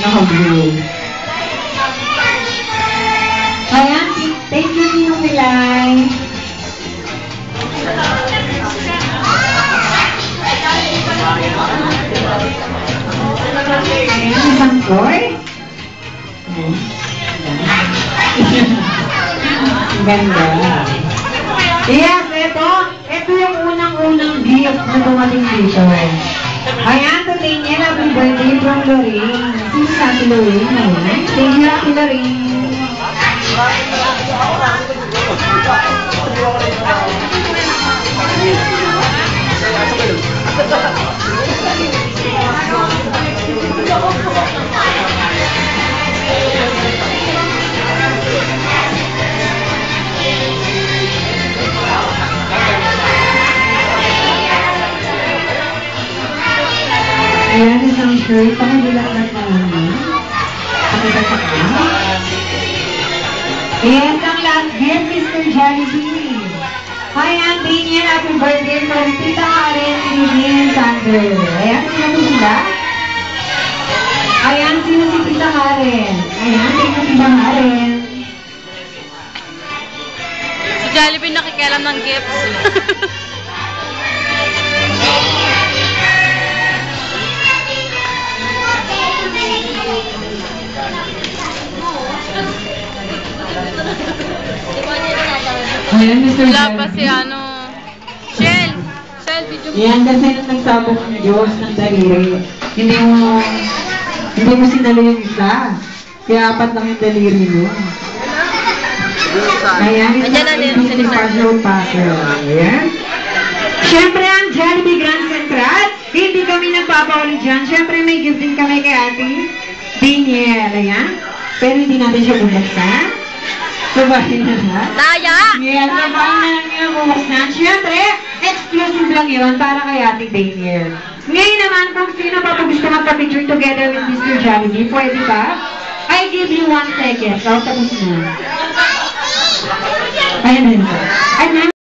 naka-blue. Ayan, thank you, Ninong Pilay. Ayan, isang toy. Ang ganda. Yes, ito yung unang-unang gift na dumating dito. Ayan, today niya, happy birthday from Lorraine. Sino sa Ate Lorraine? Ayan, thank you, Ate Lorraine. Ayan, isang shirt. Pakibilang na naman. Pakibilang na. And ang last gift, Mr. Jollibee. Hi, Aunt Daniel. Happy birthday from Tita Karen, Lily, and Sander. Ayan, sino po sila? Ayan, sino si Tita Karen? Ayan, sino si Tita Karen? Si Jollibee nakikialam ng gifts. Ayan, Mr. Wala pa si Shell, video mo. Yan, kasi nung nagsabog ng Diyos ng daliri, hindi mo sinalo yung isa. Kaya apat lang yung daliri mo. Ayan, ito si Puzzle Packer. Ayan. Siyempre, ang Jollibee Grand Central, hindi kami nagpapauli dyan. Siyempre, may gift din kami kay Ate Daniel. Ayan. Pero hindi natin siya bubuksan. Sabahin na na. Taya! Yes, sabahin na lang yung bubuksan. Siyempre, exclusive lang yun para kay Ate Daniel. Ngayon naman, kung sino pa po gusto magpa-picture together with Mr. Jollibee, pwede ba? I give you 1 second. So, tapos na. Ayan na yun.